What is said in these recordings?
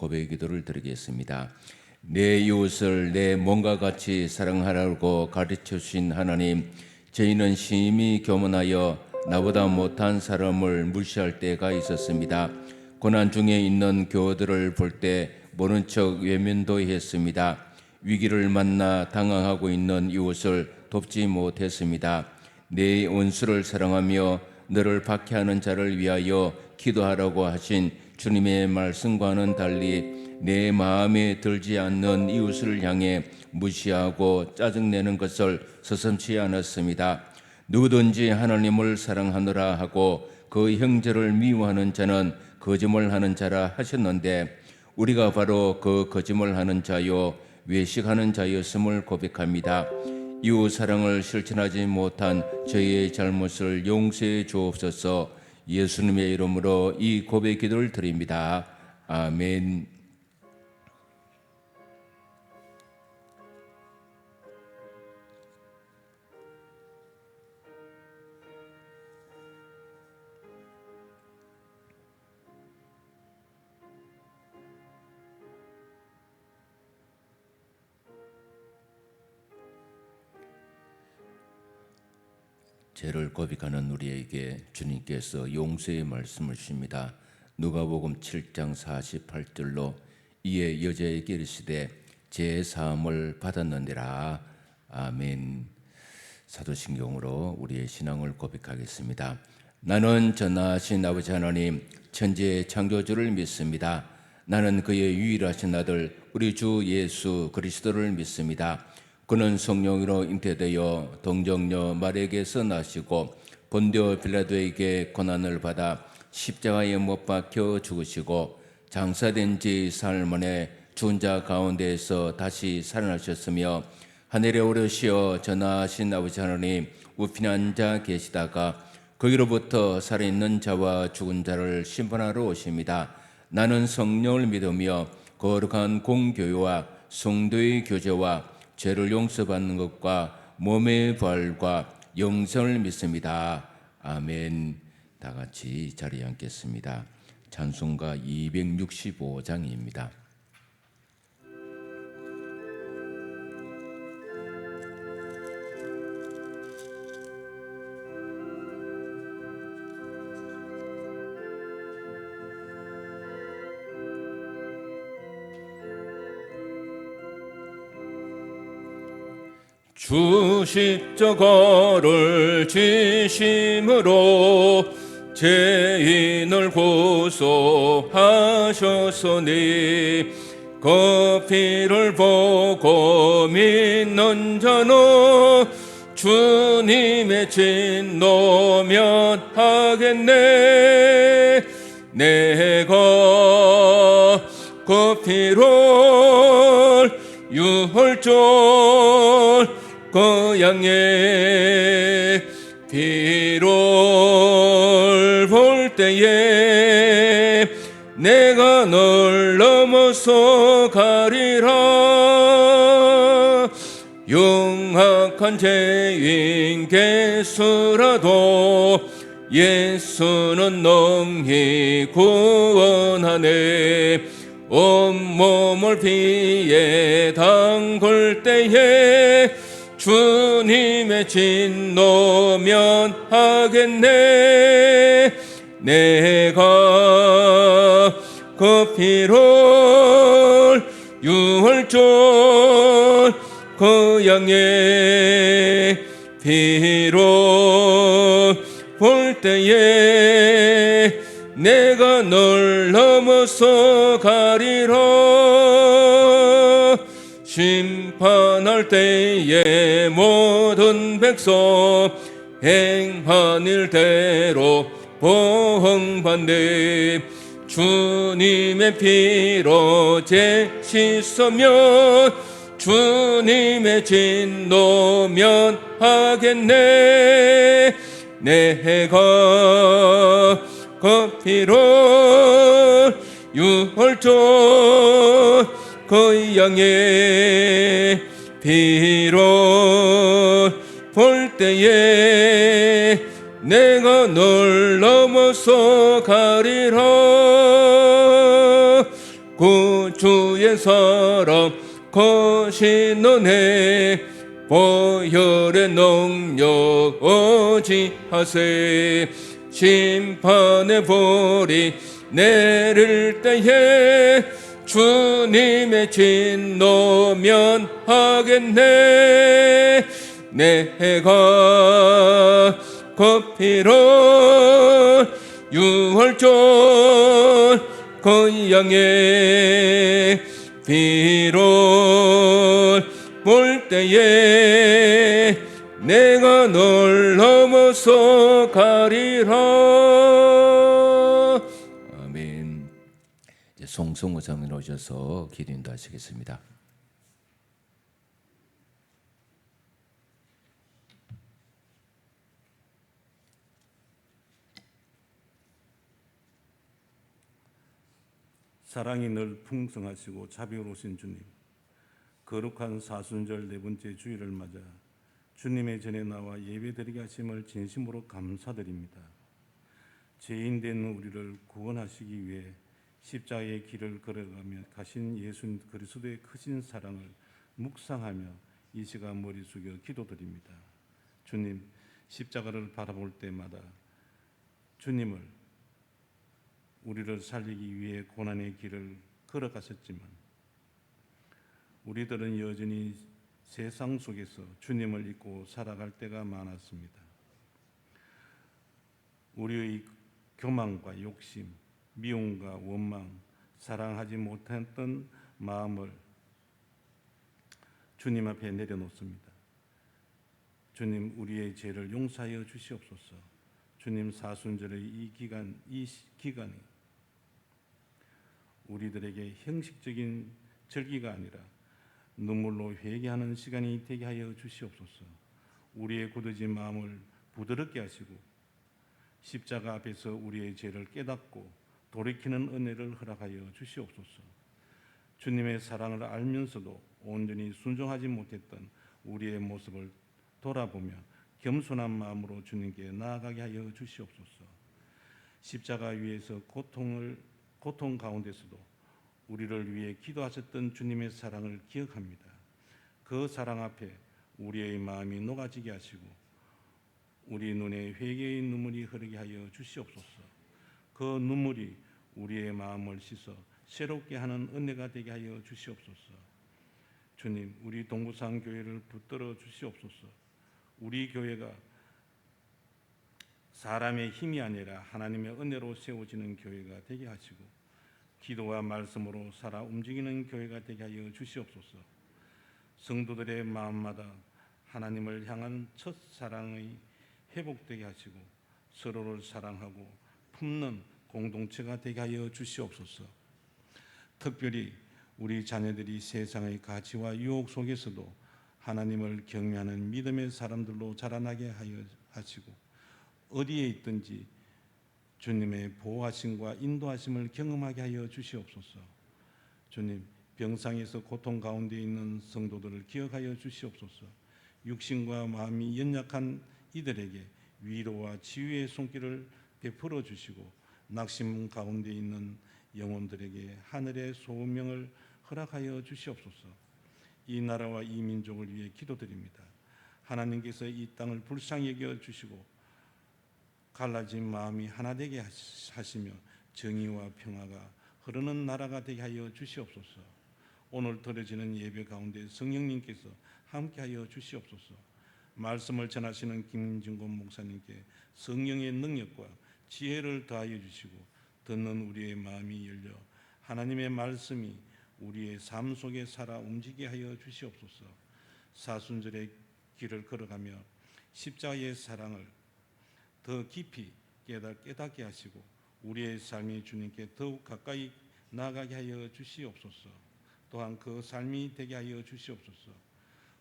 고백 기도를 드리겠습니다. 내 이웃을 내 몸과 같이 사랑하라고 가르쳐 주신 하나님, 저희는 심히 교만하여 나보다 못한 사람을 무시할 때가 있었습니다. 고난 중에 있는 교우들을 볼 때 모른 척 외면도 했습니다. 위기를 만나 당황하고 있는 이웃을 돕지 못했습니다. 내 원수를 사랑하며 너를 박해하는 자를 위하여 기도하라고 하신 주님의 말씀과는 달리 내 마음에 들지 않는 이웃을 향해 무시하고 짜증내는 것을 서슴지 않았습니다. 누구든지 하나님을 사랑하느라 하고 그 형제를 미워하는 자는 거짓말하는 자라 하셨는데, 우리가 바로 그 거짓말하는 자요 외식하는 자였음을 고백합니다. 이웃 사랑을 실천하지 못한 저희의 잘못을 용서해 주옵소서. 예수님의 이름으로 이 고백 기도를 드립니다. 아멘. 죄를 고백하는 우리에게 주님께서 용서의 말씀을 주십니다. 누가복음 7장 48절로 이에 여자에게 이르시되 제 사함을 받았느니라. 아멘. 사도신경으로 우리의 신앙을 고백하겠습니다. 나는 전능하신 아버지 하나님 천지의 창조주를 믿습니다. 나는 그의 유일하신 아들 우리 주 예수 그리스도를 믿습니다. 그는 성령으로 잉태되어 동정녀 마리아에게서 나시고 본디오 빌라도에게 고난을 받아 십자가에 못 박혀 죽으시고 장사된 지 사흘 만에 죽은 자 가운데에서 다시 살아나셨으며 하늘에 오르시어 전능하신 아버지 하나님 우편에 앉아 계시다가 거기로부터 살아있는 자와 죽은 자를 심판하러 오십니다. 나는 성령을 믿으며 거룩한 공교회와 성도의 교제와 죄를 용서받는 것과 몸의 부활과 영생을 믿습니다. 아멘. 다 같이 자리에 앉겠습니다. 찬송가 265장입니다. 주 십자가를 지심으로 죄인을 고소하셨으니 그 피를 보고 믿는 자는 주님의 진노 면하겠네. 내가 그 피를 유월절 그 양의 피를 볼 때에 내가 널 넘어서 가리라. 영악한 죄인 개수라도 예수는 능히 구원하네. 온몸을 피에 담글 때에 주님의 진노 면하겠네. 내가 그 피를 유월절 그 양의 피를 볼 때에 내가 널 넘어서 가리라. 심판할 때에 모든 백성 행한 일대로 보응받네. 주님의 피로 죄 씻으면 주님의 진노 면하겠네. 내가 그 피를 유월절 그 양의 피를 볼 때에 내가 널 넘어서 가리라. 구주의 사랑 거신 은혜 보혈의 능력 어지하세 심판의 불이 내릴 때에 주님의 진노 면하겠네 내가 그 피로 유월절 그 양의 피로 볼 때에 내가 널 넘어서 가리라. 아멘. 이제 송성호 장로님 오셔서 기도 인도하시겠습니다. 사랑이 늘 풍성하시고 자비로우신 주님, 거룩한 사순절 네 번째 주일을 맞아 주님의 전에 나와 예배드리게 하심을 진심으로 감사드립니다. 죄인된 우리를 구원하시기 위해 십자가의 길을 걸어가며 가신 예수 그리스도의 크신 사랑을 묵상하며 이 시간 머리 숙여 기도드립니다. 주님, 십자가를 바라볼 때마다 주님을 우리를 살리기 위해 고난의 길을 걸어가셨지만 우리들은 여전히 세상 속에서 주님을 잊고 살아갈 때가 많았습니다. 우리의 교만과 욕심, 미움과 원망, 사랑하지 못했던 마음을 주님 앞에 내려놓습니다. 주님, 우리의 죄를 용서하여 주시옵소서. 주님, 사순절의 이 기간이 우리들에게 형식적인 절기가 아니라 눈물로 회개하는 시간이 되게 하여 주시옵소서. 우리의 굳어진 마음을 부드럽게 하시고 십자가 앞에서 우리의 죄를 깨닫고 돌이키는 은혜를 허락하여 주시옵소서. 주님의 사랑을 알면서도 온전히 순종하지 못했던 우리의 모습을 돌아보며 겸손한 마음으로 주님께 나아가게 하여 주시옵소서. 십자가 위에서 고통 가운데서도 우리를 위해 기도하셨던 주님의 사랑을 기억합니다. 그 사랑 앞에 우리의 마음이 녹아지게 하시고 우리 눈에 회개의 눈물이 흐르게 하여 주시옵소서. 그 눈물이 우리의 마음을 씻어 새롭게 하는 은혜가 되게 하여 주시옵소서. 주님, 우리 동부산 교회를 붙들어 주시옵소서. 우리 교회가 사람의 힘이 아니라 하나님의 은혜로 세워지는 교회가 되게 하시고 기도와 말씀으로 살아 움직이는 교회가 되게 하여 주시옵소서. 성도들의 마음마다 하나님을 향한 첫사랑의 회복되게 하시고 서로를 사랑하고 품는 공동체가 되게 하여 주시옵소서. 특별히 우리 자녀들이 세상의 가치와 유혹 속에서도 하나님을 경외하는 믿음의 사람들로 자라나게 하여 하시고 어디에 있든지 주님의 보호하심과 인도하심을 경험하게 하여 주시옵소서. 주님, 병상에서 고통 가운데 있는 성도들을 기억하여 주시옵소서. 육신과 마음이 연약한 이들에게 위로와 치유의 손길을 베풀어 주시고 낙심 가운데 있는 영혼들에게 하늘의 소명을 허락하여 주시옵소서. 이 나라와 이 민족을 위해 기도드립니다. 하나님께서 이 땅을 불쌍히 여겨 주시고 갈라진 마음이 하나 되게 하시며 정의와 평화가 흐르는 나라가 되게 하여 주시옵소서. 오늘 드려지는 예배 가운데 성령님께서 함께하여 주시옵소서. 말씀을 전하시는 김진곤 목사님께 성령의 능력과 지혜를 더하여 주시고 듣는 우리의 마음이 열려 하나님의 말씀이 우리의 삶 속에 살아 움직이게 하여 주시옵소서. 사순절의 길을 걸어가며 십자가의 사랑을 더 깊이 깨닫게 하시고 우리의 삶이 주님께 더욱 가까이 나아가게 하여 주시옵소서. 또한 그 삶이 되게 하여 주시옵소서.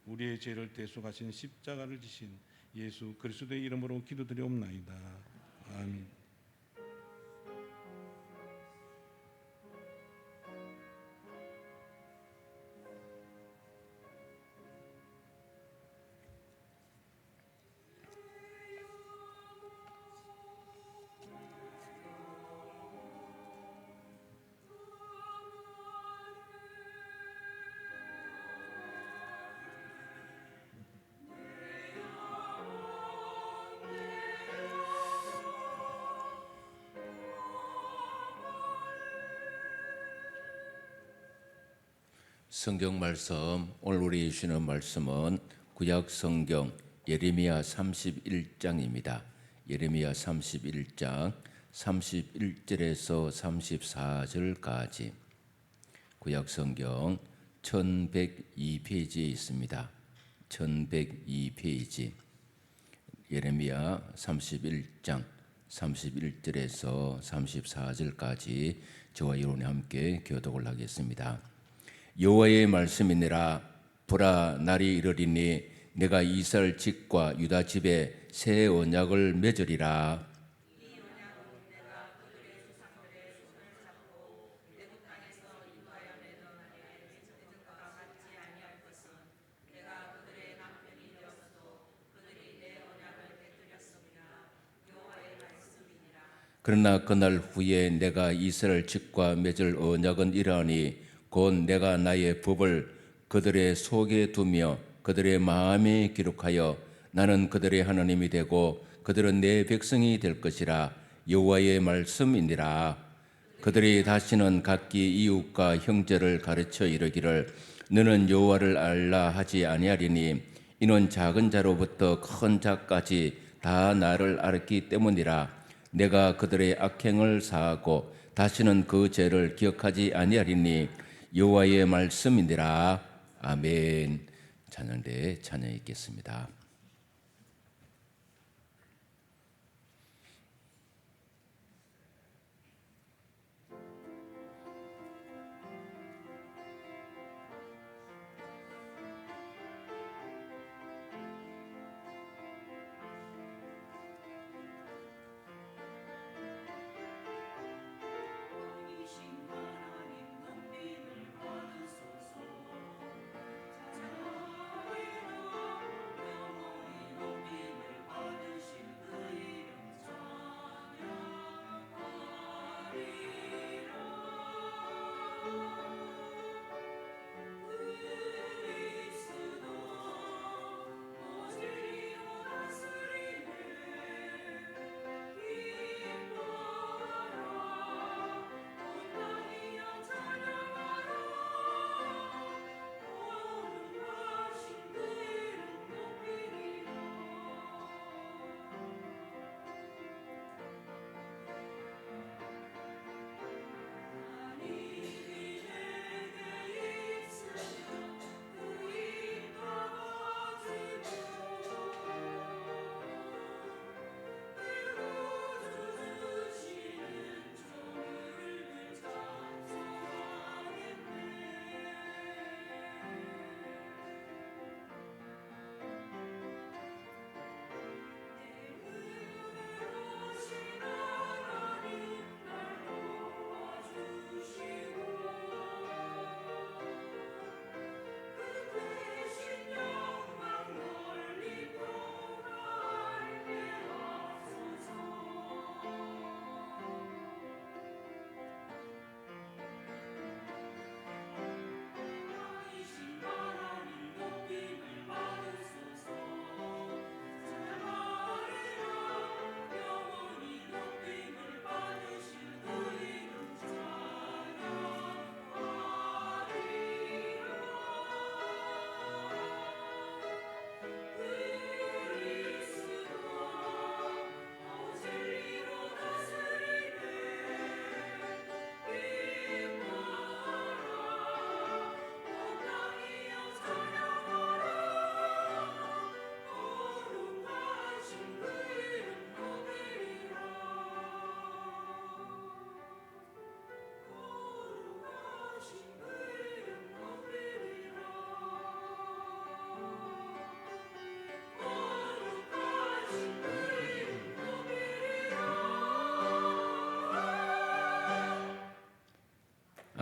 우리의 죄를 대속하신 십자가를 지신 예수 그리스도의 이름으로 기도드리옵나이다. 아멘. 성경 말씀, 오늘 우리 주시는 말씀은 구약 성경 예레미야 31장입니다. 예레미야 31장 31절에서 34절까지 구약 성경 1102페이지에 있습니다. 1102페이지 예레미야 31장 31절에서 34절까지 저와 여러분이 함께 교독을 하겠습니다. 여호와의 말씀이니라. 보라, 날이 이르리니 내가 이스라엘 집과 유다 집에 새 언약을 맺으리라. 그러나 그날 후에 내가 이스라엘 집과 맺을 언약은 이러하니 곧 내가 나의 법을 그들의 속에 두며 그들의 마음에 기록하여 나는 그들의 하나님이 되고 그들은 내 백성이 될 것이라. 여호와의 말씀이니라. 그들이 다시는 각기 이웃과 형제를 가르쳐 이르기를 너는 여호와를 알라 하지 아니하리니 이는 작은 자로부터 큰 자까지 다 나를 알았기 때문이라. 내가 그들의 악행을 사하고 다시는 그 죄를 기억하지 아니하리니 여호와의 말씀이니라. 아멘. 찬양대 찬양 있겠습니다.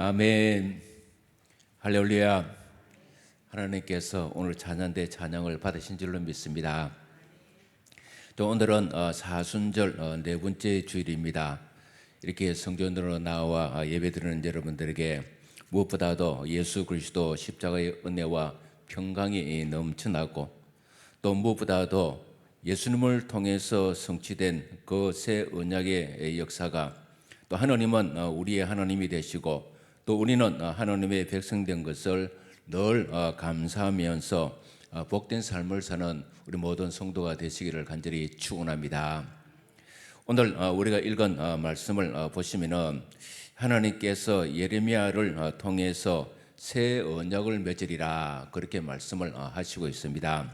아멘. 할렐루야. 하나님께서 오늘 찬양대 찬양을 받으신 줄로 믿습니다. 또 오늘은 사순절 네 번째 주일입니다. 이렇게 성전으로 나와 예배드리는 여러분들에게 무엇보다도 예수 그리스도 십자가의 은혜와 평강이 넘쳐나고 또 무엇보다도 예수님을 통해서 성취된 그 새 언약의 역사가 또 하나님은 우리의 하나님이 되시고 또 우리는 하나님의 백성된 것을 늘 감사하면서 복된 삶을 사는 우리 모든 성도가 되시기를 간절히 축원합니다. 오늘 우리가 읽은 말씀을 보시면은 하나님께서 예레미야를 통해서 새 언약을 맺으리라 그렇게 말씀을 하시고 있습니다.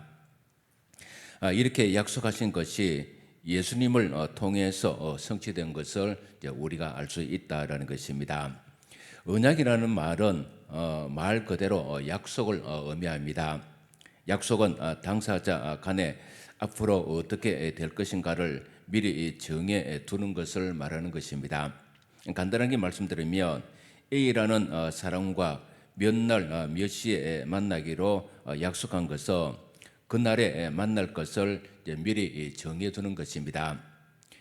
이렇게 약속하신 것이 예수님을 통해서 성취된 것을 우리가 알 수 있다라는 것입니다. 언약이라는 말은 말 그대로 약속을 의미합니다. 약속은 당사자 간에 앞으로 어떻게 될 것인가를 미리 정해 두는 것을 말하는 것입니다. 간단하게 말씀드리면 A라는 사람과 몇 날 몇 시에 만나기로 약속한 것은 그날에 만날 것을 미리 정해 두는 것입니다.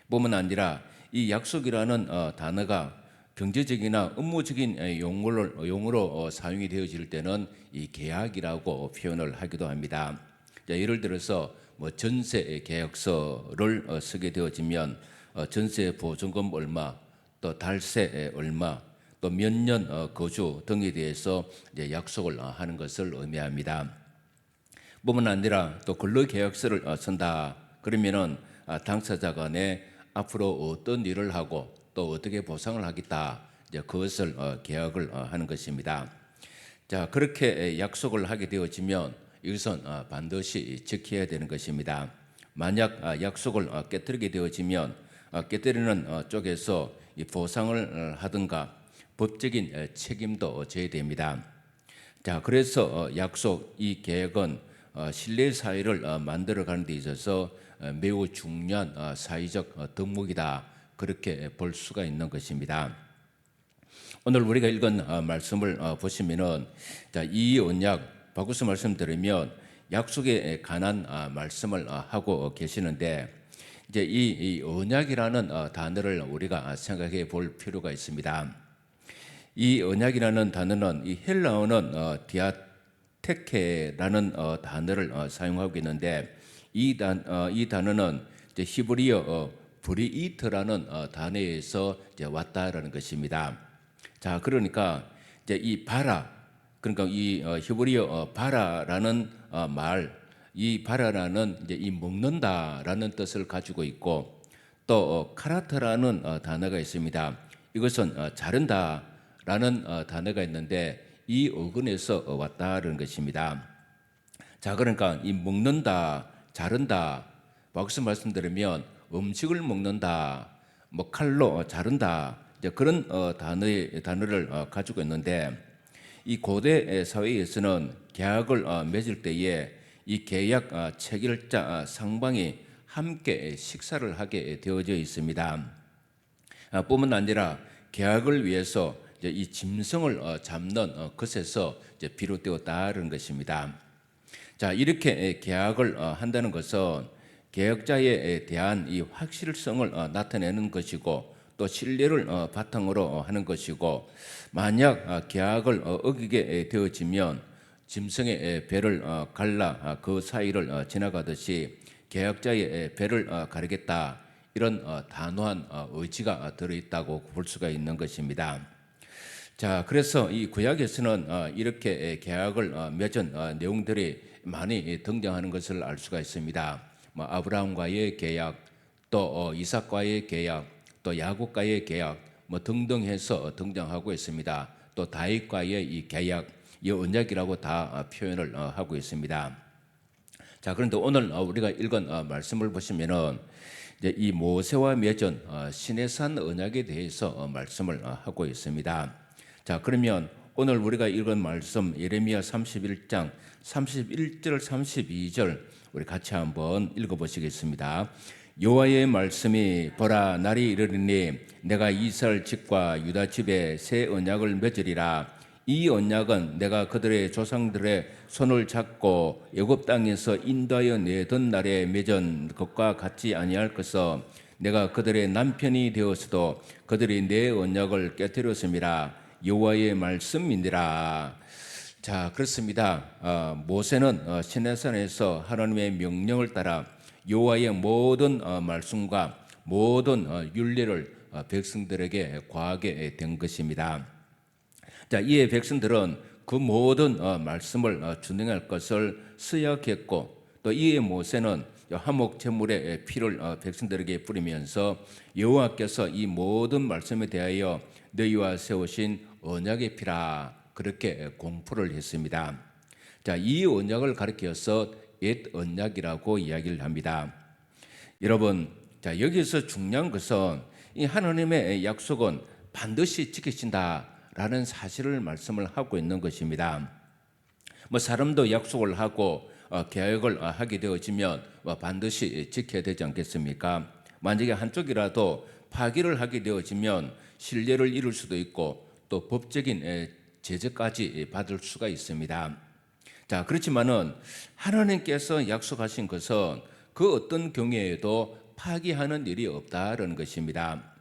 뿐만 아니라 이 약속이라는 단어가 경제적이나 업무적인 용어로 사용이 되어질 때는 이 계약이라고 표현을 하기도 합니다. 예를 들어서 전세 계약서를 쓰게 되어지면 전세 보증금 얼마, 또 달세 얼마, 또 몇 년 거주 등에 대해서 약속을 하는 것을 의미합니다. 뿐만 아니라 또 근로계약서를 쓴다 그러면은 당사자 간에 앞으로 어떤 일을 하고 또 어떻게 보상을 하겠다 그것을 계약을 하는 것입니다. 자, 그렇게 약속을 하게 되어지면 이것은 반드시 지켜야 되는 것입니다. 만약 약속을 깨뜨리게 되어지면 깨뜨리는 쪽에서 이 보상을 하든가 법적인 책임도 져야 됩니다. 자, 그래서 약속 이 계획은 신뢰 사회를 만들어가는 데 있어서 매우 중요한 사회적 덕목이다 그렇게 볼 수가 있는 것입니다. 오늘 우리가 읽은 말씀을 보시면은 이 언약 바꿔서 말씀드리면 약속에 관한 말씀을 하고 계시는데 이제 이 언약이라는 단어를 우리가 생각해 볼 필요가 있습니다. 이 언약이라는 단어는 이 헬라어는 디아테케라는 단어를 사용하고 있는데 이 단어는 이제 히브리어 브리이트라는 단어에서 이제 왔다라는 것입니다. 자, 그러니까 이제 이 바라, 그러니까 이 히브리어 바라라는 말, 이 바라라는 이제 이 먹는다라는 뜻을 가지고 있고 또 카라트라는 단어가 있습니다. 이것은 자른다라는 단어가 있는데 이 어근에서 왔다라는 것입니다. 자, 그러니까 이 먹는다, 자른다, 여기서 말씀드리면 음식을 먹는다, 뭐 칼로 자른다, 이제 그런 단어를 가지고 있는데 이 고대 사회에서는 계약을 맺을 때에 이 계약 체결자 상방이 함께 식사를 하게 되어져 있습니다. 뿐만 아니라 계약을 위해서 이제 이 짐승을 잡는 것에서 이제 비롯되었다는 것입니다. 자, 이렇게 계약을 한다는 것은 계약자에 대한 이 확실성을 나타내는 것이고 또 신뢰를 바탕으로 하는 것이고 만약 계약을 어기게 되어지면 짐승의 배를 갈라 그 사이를 지나가듯이 계약자의 배를 가르겠다 이런 단호한 의지가 들어있다고 볼 수가 있는 것입니다. 자, 그래서 이 구약에서는 이렇게 계약을 맺은 내용들이 많이 등장하는 것을 알 수가 있습니다. 아브라함과의 계약, 또 이삭과의 계약, 또 야곱과의 계약, 등등 해서 등장하고 있습니다. 또 다윗과의 이 계약, 이 언약이라고 다 표현을 하고 있습니다. 자, 그런데 오늘 우리가 읽은 말씀을 보시면은 이제 이 모세와 맺은 시내산 언약에 대해서 말씀을 하고 있습니다. 자, 그러면 오늘 우리가 읽은 말씀 예레미야 31장 31절 32절 우리 같이 한번 읽어보시겠습니다. 여호와의 말씀이 보라 날이 이르리니 내가 이스라엘 집과 유다 집에 새 언약을 맺으리라. 이 언약은 내가 그들의 조상들의 손을 잡고 애굽 땅에서 인도하여 내던 날에 맺은 것과 같지 아니할 것은 내가 그들의 남편이 되었어도 그들이 내 언약을 깨뜨렸음이라. 여호와의 말씀이니라. 자, 그렇습니다. 모세는 시내산에서 하나님의 명령을 따라 여호와의 모든 말씀과 모든 율례를 백성들에게 고하게 된 것입니다. 자, 이에 백성들은 그 모든 말씀을 준행할 것을 서약했고, 또 이에 모세는 화목 제물의 피를 백성들에게 뿌리면서 여호와께서 이 모든 말씀에 대하여 너희와 세우신 언약의 피라, 그렇게 공포를 했습니다. 자, 이 언약을 가리켜서 옛 언약이라고 이야기를 합니다. 여러분, 자, 여기서 중요한 것은 이 하나님의 약속은 반드시 지키신다라는 사실을 말씀을 하고 있는 것입니다. 뭐 사람도 약속을 하고 계약을 하게 되어지면 반드시 지켜야 되지 않겠습니까? 만약에 한쪽이라도 파기를 하게 되어지면 신뢰를 잃을 수도 있고 또 법적인 제재까지 받을 수가 있습니다. 자, 그렇지만은 하나님께서 약속하신 것은 그 어떤 경우에도 파기하는 일이 없다라는 것입니다.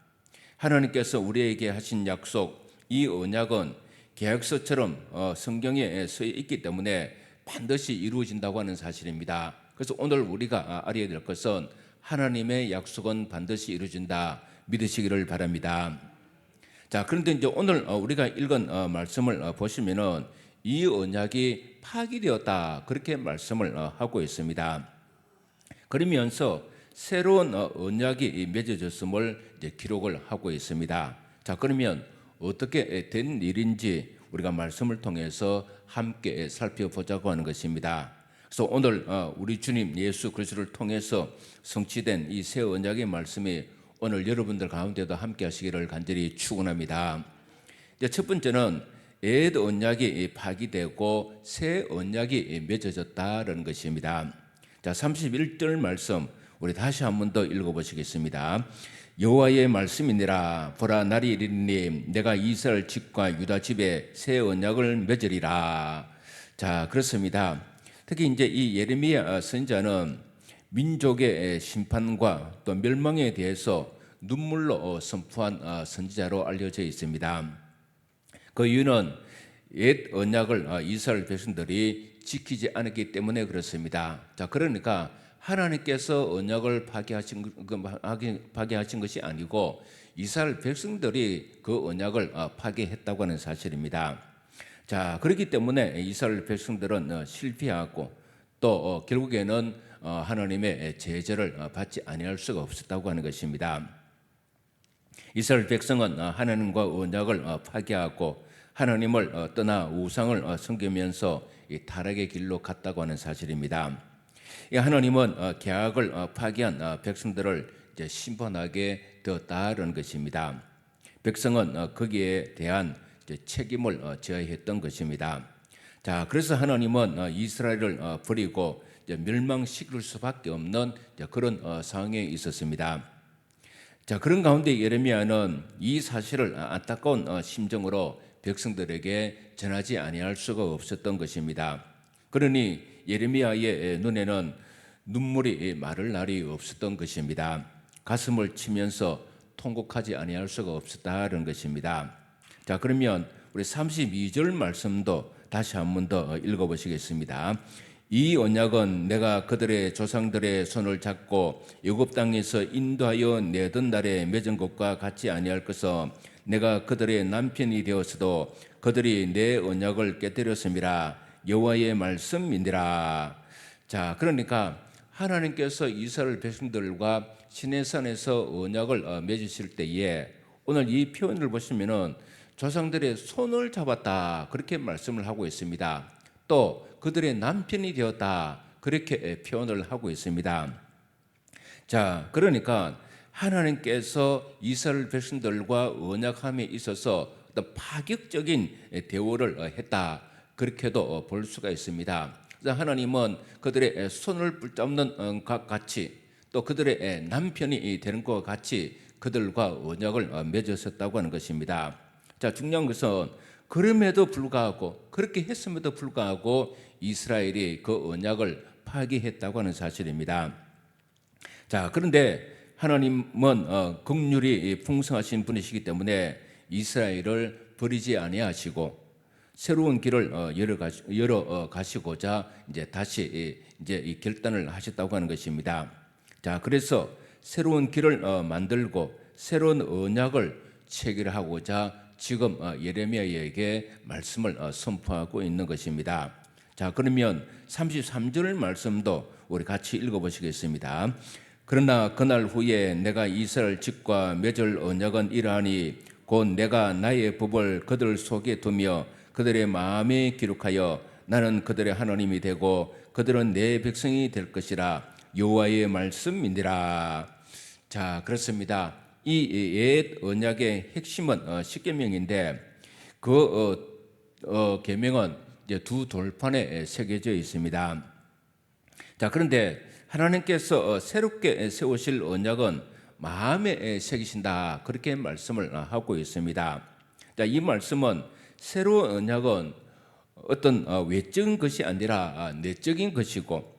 하나님께서 우리에게 하신 약속, 이 언약은 계약서처럼 성경에 써 있기 때문에 반드시 이루어진다고 하는 사실입니다. 그래서 오늘 우리가 알아야 될 것은 하나님의 약속은 반드시 이루어진다, 믿으시기를 바랍니다. 자, 그런데 이제 오늘 우리가 읽은 말씀을 보시면은 이 언약이 파기되었다, 그렇게 말씀을 하고 있습니다. 그러면서 새로운 언약이 맺어졌음을 이제 기록을 하고 있습니다. 자, 그러면 어떻게 된 일인지 우리가 말씀을 통해서 함께 살펴보자고 하는 것입니다. 그래서 오늘 우리 주님 예수 그리스도를 통해서 성취된 이 새 언약의 말씀이 오늘 여러분들 가운데도 함께 하시기를 간절히 축원합니다. 이제 첫 번째는 옛 언약이 파기되고 새 언약이 맺어졌다는 것입니다. 자, 31절 말씀 우리 다시 한 번 더 읽어보시겠습니다. 여호와의 말씀이니라. 보라, 날이 이르니 내가 이스라엘 집과 유다 집에 새 언약을 맺으리라. 자, 그렇습니다. 특히 이제 이 예레미야 선지자는 민족의 심판과 또 멸망에 대해서 눈물로 선포한 선지자로 알려져 있습니다. 그 이유는 옛 언약을 이스라엘 백성들이 지키지 않았기 때문에 그렇습니다. 자, 그러니까 하나님께서 언약을 파괴하신 것이 아니고 이스라엘 백성들이 그 언약을 파괴했다고 하는 사실입니다. 자, 그렇기 때문에 이스라엘 백성들은 실패하고 또 결국에는 하나님의 제재를 받지 아니할 수가 없었다고 하는 것입니다. 이스라엘 백성은 하나님과 언약을 파괴하고 하나님을 떠나 우상을 섬기면서 타락의 길로 갔다고 하는 사실입니다. 하나님은 계약을 파기한 백성들을 이제 심판하게 되었다는 것입니다. 백성은 거기에 대한 책임을 져야 했던 것입니다. 자, 그래서 하나님은 이스라엘을 버리고 멸망시킬 수밖에 없는 그런 상황에 있었습니다. 자, 그런 가운데 예레미야는 이 사실을 안타까운 심정으로 백성들에게 전하지 아니할 수가 없었던 것입니다. 그러니 예레미야의 눈에는 눈물이 마를 날이 없었던 것입니다. 가슴을 치면서 통곡하지 아니할 수가 없었다는 것입니다. 자, 그러면 우리 32절 말씀도 다시 한 번 더 읽어보시겠습니다. 이 언약은 내가 그들의 조상들의 손을 잡고 애굽 땅에서 인도하여 내던 날에 맺은 것과 같이 아니할 것은 내가 그들의 남편이 되었어도 그들이 내 언약을 깨뜨렸음이라. 여호와의 말씀이니라. 자, 그러니까 하나님께서 이스라엘 백성들과 시내산에서 언약을 맺으실 때에 오늘 이 표현을 보시면은 조상들의 손을 잡았다, 그렇게 말씀을 하고 있습니다. 또 그들의 남편이 되었다, 그렇게 표현을 하고 있습니다. 자, 그러니까 하나님께서 이스라엘 백성들과 언약함에 있어서 어떤 파격적인 대우를 했다, 그렇게도 볼 수가 있습니다. 하나님은 그들의 손을 붙잡는 것 같이 또 그들의 남편이 되는 것 같이 그들과 언약을 맺었었다고 하는 것입니다. 자, 중요한 것은 그럼에도 불구하고, 그렇게 했음에도 불구하고 이스라엘이 그 언약을 파기했다고 하는 사실입니다. 자, 그런데 하나님은 긍휼이 풍성하신 분이시기 때문에 이스라엘을 버리지 아니하시고 새로운 길을 열어 가시고자 이제 다시 이제 이 결단을 하셨다고 하는 것입니다. 자, 그래서 새로운 길을 만들고 새로운 언약을 체결하고자 지금 예레미야에게 말씀을 선포하고 있는 것입니다. 자, 그러면 33절 말씀도 우리 같이 읽어보시겠습니다. 그러나 그날 후에 내가 이스라엘 집과 맺을 언약은 이러하니 곧 내가 나의 법을 그들 속에 두며 그들의 마음에 기록하여 나는 그들의 하나님이 되고 그들은 내 백성이 될 것이라. 여호와의 말씀이니라. 자, 그렇습니다. 이 옛 언약의 핵심은 십계명인데 그 계명은 이제 두 돌판에 새겨져 있습니다. 자, 그런데 하나님께서 새롭게 세우실 언약은 마음에 새기신다, 그렇게 말씀을 하고 있습니다. 자, 이 말씀은 새로운 언약은 어떤 외적인 것이 아니라 내적인 것이고,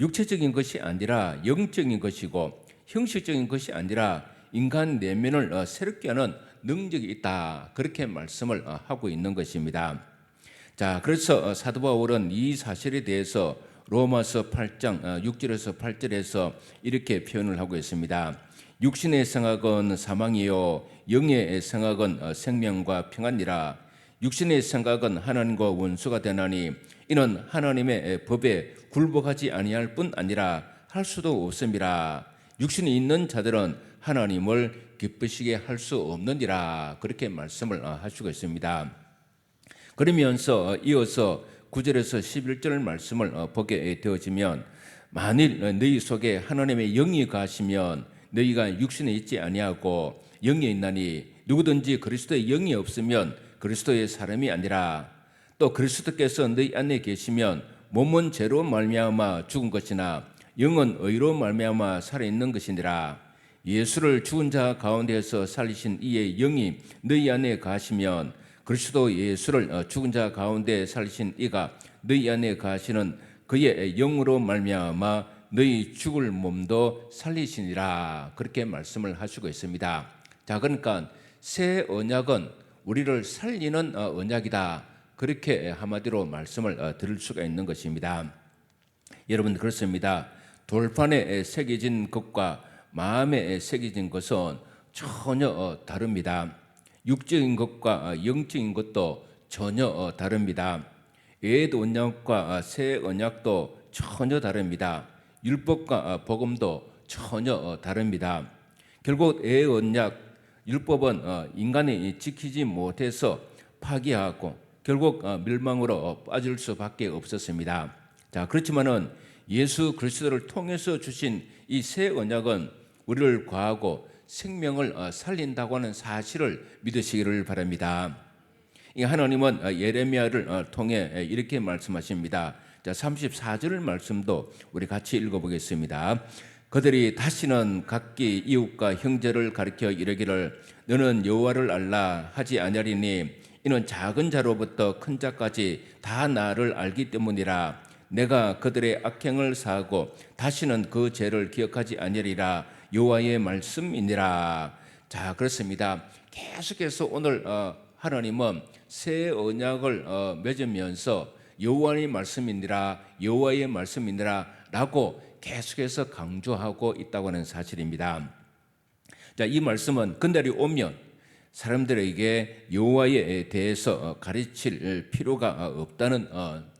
육체적인 것이 아니라 영적인 것이고, 형식적인 것이 아니라 인간 내면을 새롭게 하는 능력이 있다, 그렇게 말씀을 하고 있는 것입니다. 자, 그래서 사도 바울은 이 사실에 대해서 로마서 8장 6절에서 8절에서 이렇게 표현을 하고 있습니다. 육신의 생각은 사망이요 영의 생각은 생명과 평안이라. 육신의 생각은 하나님과 원수가 되나니 이는 하나님의 법에 굴복하지 아니할 뿐 아니라 할 수도 없음이라. 육신이 있는 자들은 하나님을 기쁘시게 할 수 없느니라, 그렇게 말씀을 하시고 있습니다. 그러면서 이어서 9절에서 11절 말씀을 보게 되어지면, 만일 너희 속에 하나님의 영이 가시면 너희가 육신에 있지 아니하고 영에 있나니 누구든지 그리스도의 영이 없으면 그리스도의 사람이 아니라. 또 그리스도께서 너희 안에 계시면 몸은 죄로 말미암아 죽은 것이나 영은 의로 말미암아 살아있는 것이니라. 예수를 죽은 자 가운데에서 살리신 이의 영이 너희 안에 가시면 그리스도 예수를 죽은 자 가운데 살리신 이가 너희 안에 가시는 그의 영으로 말미암아 너희 죽을 몸도 살리시니라, 그렇게 말씀을 하시고 있습니다. 자, 그러니까 새 언약은 우리를 살리는 언약이다, 그렇게 한마디로 말씀을 드릴 수가 있는 것입니다. 여러분, 그렇습니다. 돌판에 새겨진 것과 마음에 새겨진 것은 전혀 다릅니다. 육적인 것과 영적인 것도 전혀 다릅니다. 옛 언약과 새 언약도 전혀 다릅니다. 율법과 복음도 전혀 다릅니다. 결국 옛 언약, 율법은 인간이 지키지 못해서 파기하고 결국 멸망으로 빠질 수밖에 없었습니다. 자, 그렇지만은 예수 그리스도를 통해서 주신 이 새 언약은 우리를 구하고 생명을 살린다고 하는 사실을 믿으시기를 바랍니다. 하나님은 예레미야를 통해 이렇게 말씀하십니다. 자, 34절 말씀도 우리 같이 읽어보겠습니다. 그들이 다시는 각기 이웃과 형제를 가리켜 이르기를 너는 여호와를 알라 하지 아니하리니 이는 작은 자로부터 큰 자까지 다 나를 알기 때문이라. 내가 그들의 악행을 사하고 다시는 그 죄를 기억하지 아니하리라. 여호와의 말씀이니라. 자, 그렇습니다. 계속해서 오늘 하나님은 새 언약을 맺으면서 여호와의 말씀이니라, 여호와의 말씀이니라 라고 계속해서 강조하고 있다고 하는 사실입니다. 자, 이 말씀은 그날이 오면 사람들에게 여호와에 대해서 가르칠 필요가 없다는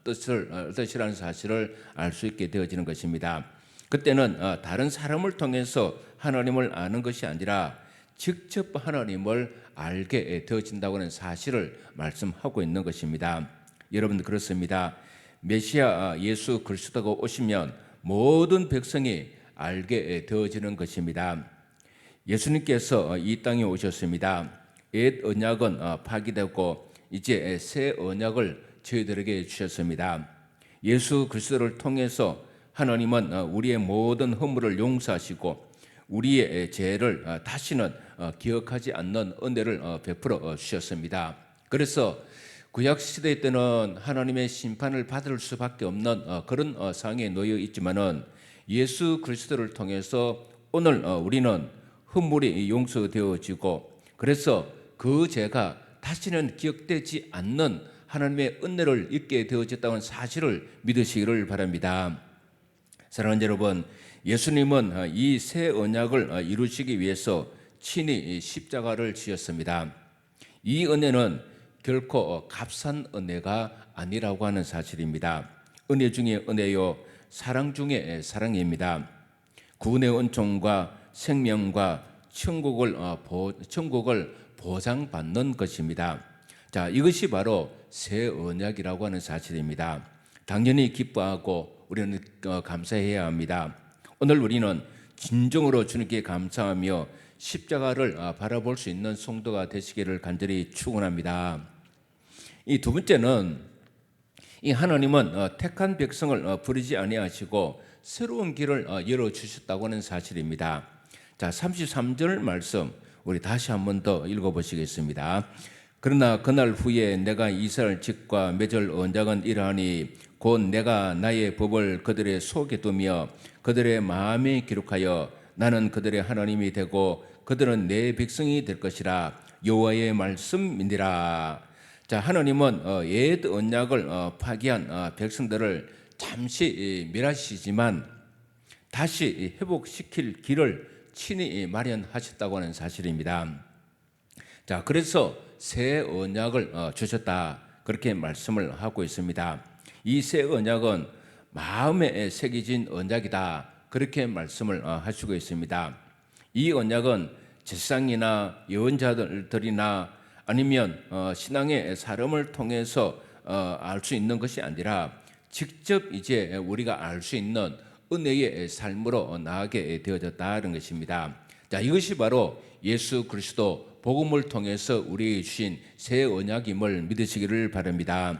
뜻이라는 사실을 알 수 있게 되어지는 것입니다. 그때는 다른 사람을 통해서 하나님을 아는 것이 아니라 직접 하나님을 알게 되어진다고 하는 사실을 말씀하고 있는 것입니다. 여러분, 그렇습니다. 메시아 예수 그리스도가 오시면 모든 백성이 알게 되어지는 것입니다. 예수님께서 이 땅에 오셨습니다. 옛 언약은 파기되고 이제 새 언약을 저희들에게 주셨습니다. 예수 그리스도를 통해서 하나님은 우리의 모든 허물을 용서하시고 우리의 죄를 다시는 기억하지 않는 은혜를 베풀어 주셨습니다. 그래서 구약 시대 때는 하나님의 심판을 받을 수밖에 없는 그런 상황에 놓여 있지만은 예수 그리스도를 통해서 오늘 우리는 허물이 용서되어지고 그래서 그 죄가 다시는 기억되지 않는 하나님의 은혜를 입게 되어졌다는 사실을 믿으시기를 바랍니다. 사랑하는 여러분, 예수님은 이 새 언약을 이루시기 위해서 친히 십자가를 지었습니다. 이 은혜는 결코 값싼 은혜가 아니라고 하는 사실입니다. 은혜 중에 은혜요, 사랑 중에 사랑입니다. 구원의 은총과 생명과 천국을 보장받는 것입니다. 자, 이것이 바로 새 언약이라고 하는 사실입니다. 당연히 기뻐하고 우리는 감사해야 합니다. 오늘 우리는 진정으로 주님께 감사하며 십자가를 바라볼 수 있는 성도가 되시기를 간절히 축원합니다. 이 두 번째는 이 하나님은 택한 백성을 버리지 아니하시고 새로운 길을 열어 주셨다고 하는 사실입니다. 자, 33절 말씀 우리 다시 한 번 더 읽어 보시겠습니다. 그러나 그날 후에 내가 이스라엘 집과 맺을 언약은 이러하니 곧 내가 나의 법을 그들의 속에 두며 그들의 마음에 기록하여 나는 그들의 하나님이 되고 그들은 내 백성이 될 것이라. 여호와의 말씀이니라. 자, 하나님은 옛 언약을 파기한 백성들을 잠시 멸하시지만 다시 회복시킬 길을 친히 마련하셨다고 하는 사실입니다. 자, 그래서 새 언약을 주셨다, 그렇게 말씀을 하고 있습니다. 이 새 언약은 마음에 새겨진 언약이다, 그렇게 말씀을 하시고 있습니다. 이 언약은 제사장이나 예언자들이나 아니면 신앙의 사람을 통해서 알 수 있는 것이 아니라 직접 이제 우리가 알 수 있는 은혜의 삶으로 나아가게 되어졌다는 것입니다. 자, 이것이 바로 예수 그리스도 복음을 통해서 우리에게 주신 새 언약임을 믿으시기를 바랍니다.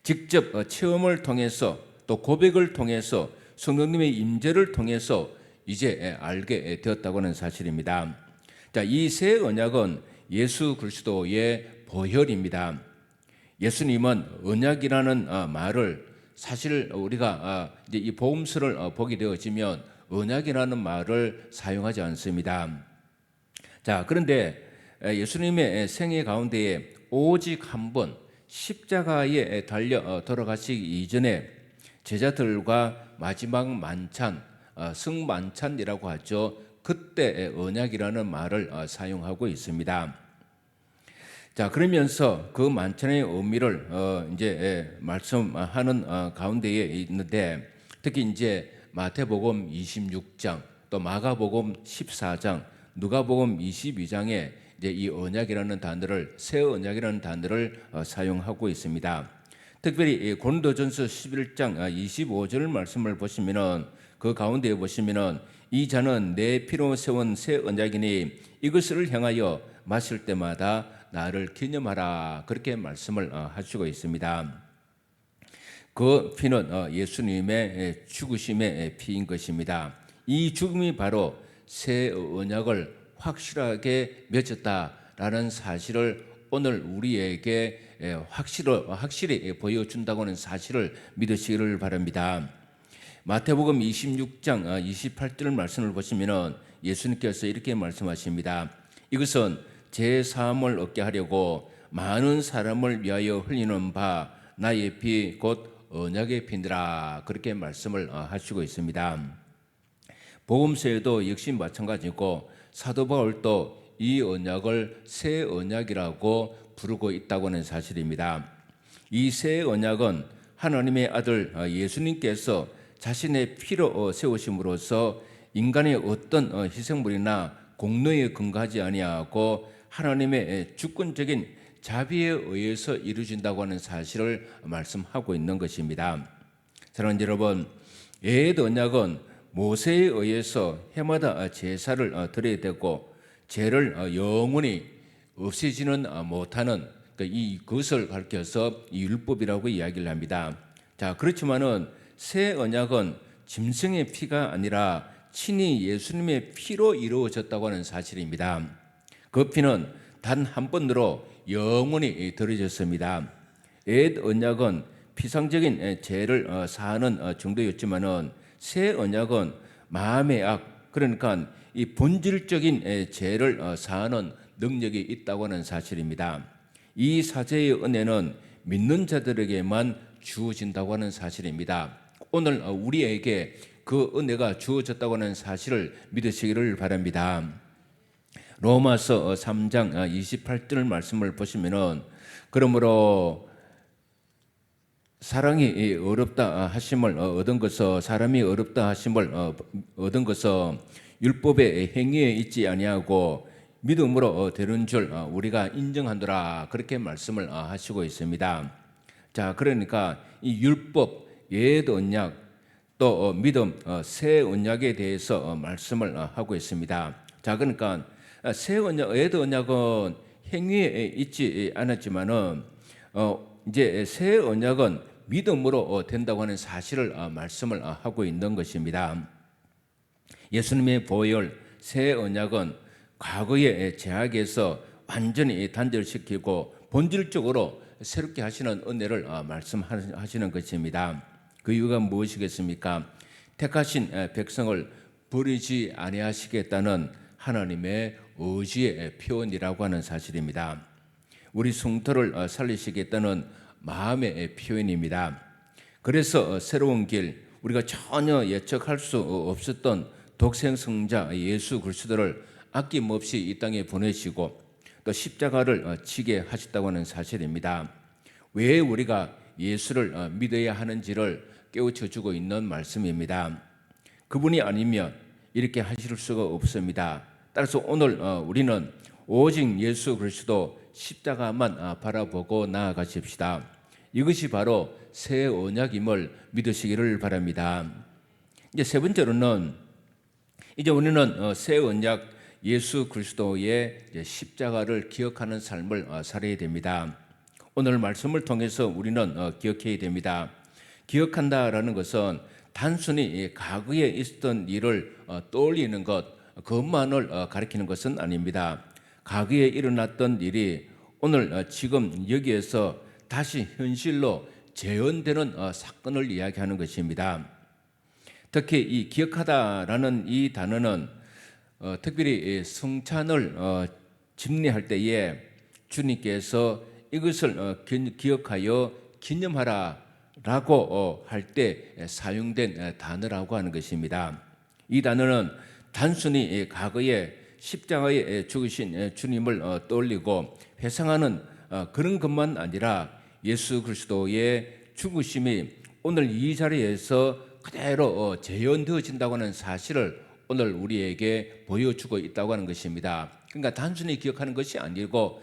직접 체험을 통해서 또 고백을 통해서 성령님의 임재를 통해서 이제 알게 되었다고 하는 사실입니다. 자, 이 새 언약은 예수 그리스도의 보혈입니다. 예수님은 언약이라는 말을 사실 우리가 이제 이 복음서를 보게 되어지면 언약이라는 말을 사용하지 않습니다. 자, 그런데 예수님의 생애 가운데에 오직 한 번 십자가에 달려 돌아가시기 이전에 제자들과 마지막 만찬, 승만찬이라고 하죠. 그때 언약이라는 말을 사용하고 있습니다. 자, 그러면서 그 만찬의 의미를 이제 말씀하는 가운데에 있는데, 특히 이제 마태복음 26장, 또 마가복음 14장, 누가복음 22장에 이제 이 언약이라는 단어를, 새 언약이라는 단어를 사용하고 있습니다. 특별히 고린도전서 11장 25절 말씀을 보시면은 그 가운데에 보시면은 이 잔은 내 피로 세운 새 언약이니 이것을 향하여 마실 때마다 나를 기념하라, 그렇게 말씀을 하시고 있습니다. 그 피는 예수님의 죽으심의 피인 것입니다. 이 죽음이 바로 새 언약을 확실하게 맺었다라는 사실을 오늘 우리에게 확실히 보여준다고 하는 사실을 믿으시기를 바랍니다. 마태복음 26장 28절 말씀을 보시면 예수님께서 이렇게 말씀하십니다. 이것은 제 사함을 얻게 하려고 많은 사람을 위하여 흘리는 바 나의 피 곧 언약의 피니라, 그렇게 말씀을 하시고 있습니다. 복음서에도 역시 마찬가지고 사도 바울도 이 언약을 새 언약이라고 부르고 있다고 하는 사실입니다. 이 새 언약은 하나님의 아들 예수님께서 자신의 피로 세우심으로써 인간의 어떤 희생물이나 공로에 근거하지 아니하고 하나님의 주권적인 자비에 의해서 이루어진다고 하는 사실을 말씀하고 있는 것입니다. 사랑하는 여러분, 옛 언약은 모세에 의해서 해마다 제사를 드려야 되고 죄를 영원히 없애지는 못하는 이것을 가르쳐서 이 율법이라고 이야기를 합니다. 자, 그렇지만은 새 언약은 짐승의 피가 아니라 친히 예수님의 피로 이루어졌다고 하는 사실입니다. 그 피는 단 한 번으로 영원히 드려졌습니다. 옛 언약은 피상적인 죄를 사하는 정도였지만은 새 언약은 마음의 악, 그러니까 이 본질적인 죄를 사하는 능력이 있다고 하는 사실입니다. 이 사죄의 은혜는 믿는 자들에게만 주어진다고 하는 사실입니다. 오늘 우리에게 그 은혜가 주어졌다고 하는 사실을 믿으시기를 바랍니다. 로마서 3장 28절 말씀을 보시면은 그러므로 사랑이 어렵다 하심을 얻은 것은 사람이 어렵다 하심을 얻은 것은 율법의 행위에 있지 아니하고 믿음으로 되는 줄 우리가 인정하노라 그렇게 말씀을 하시고 있습니다. 자, 그러니까 이 율법, 옛 언약 또 믿음, 새 언약에 대해서 말씀을 하고 있습니다. 자, 그러니까 새 언약, 옛 언약은 행위에 있지 않았지만은 이제 새 언약은 믿음으로 된다고 하는 사실을 말씀을 하고 있는 것입니다. 예수님의 보혈 새 언약은 과거의 제약에서 완전히 단절시키고 본질적으로 새롭게 하시는 은혜를 말씀하시는 것입니다. 그 이유가 무엇이겠습니까? 택하신 백성을 버리지 아니하시겠다는 하나님의 의지의 표현이라고 하는 사실입니다. 우리 숭터를 살리시겠다는 마음의 표현입니다. 그래서 새로운 길, 우리가 전혀 예측할 수 없었던 독생성자 예수 그리스도를 아낌없이 이 땅에 보내시고 또 십자가를 지게 하셨다고 하는 사실입니다. 왜 우리가 예수를 믿어야 하는지를 깨우쳐 주고 있는 말씀입니다. 그분이 아니면 이렇게 하실 수가 없습니다. 따라서 오늘 우리는 오직 예수 그리스도 십자가만 바라보고 나아가십시다. 이것이 바로 새 언약임을 믿으시기를 바랍니다. 이제 세 번째로는 이제 우리는 새 언약 예수 그리스도의 십자가를 기억하는 삶을 살아야 됩니다. 오늘 말씀을 통해서 우리는 기억해야 됩니다. 기억한다라는 것은 단순히 과거에 있었던 일을 떠올리는 것, 그것만을 가리키는 것은 아닙니다. 과거에 일어났던 일이 오늘 지금 여기에서 다시 현실로 재현되는 사건을 이야기하는 것입니다. 특히 이 기억하다라는 이 단어는 특별히 성찬을 집례할 때에 주님께서 이것을 기억하여 기념하라라고 할 때 사용된 단어라고 하는 것입니다. 이 단어는 단순히 과거에 십자가에 죽으신 주님을 떠올리고 회상하는 그런 것만 아니라 예수 그리스도의 죽으심이 오늘 이 자리에서 그대로 재현되어진다고 하는 사실을 오늘 우리에게 보여주고 있다고 하는 것입니다. 그러니까 단순히 기억하는 것이 아니고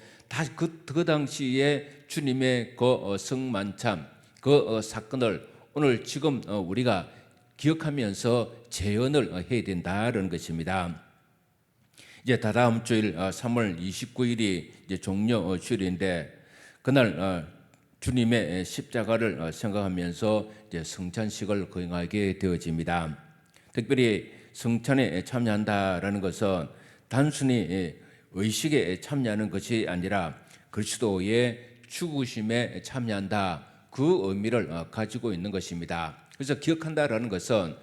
그 당시에 주님의 그 성만찬 그 사건을 오늘 지금 우리가 기억하면서 재현을 해야 된다는 것입니다. 이제 다다음 주일 3월 29일이 이제 종려 주일인데 그날 주님의 십자가를 생각하면서 이제 성찬식을 거행하게 되어집니다. 특별히 성찬에 참여한다라는 것은 단순히 의식에 참여하는 것이 아니라 그리스도의 죽으심에 참여한다 그 의미를 가지고 있는 것입니다. 그래서 기억한다라는 것은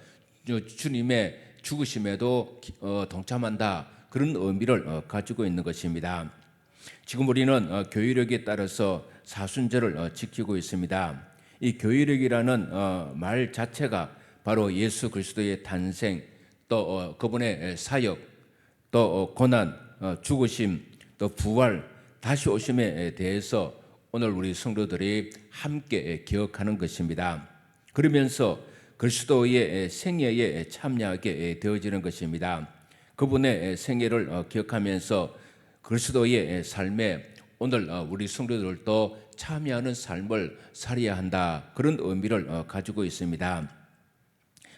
주님의 죽으심에도 동참한다 그런 의미를 가지고 있는 것입니다. 지금 우리는 교회력에 따라서 사순절을 지키고 있습니다. 이 교회력이라는 말 자체가 바로 예수 그리스도의 탄생 또 그분의 사역 또 고난 죽으심 또 부활 다시 오심에 대해서 오늘 우리 성도들이 함께 기억하는 것입니다. 그러면서 그리스도의 생애에 참여하게 되어지는 것입니다. 그분의 생애를 기억하면서 그리스도의 삶에 오늘 우리 성도들도 참여하는 삶을 살아야 한다 그런 의미를 가지고 있습니다.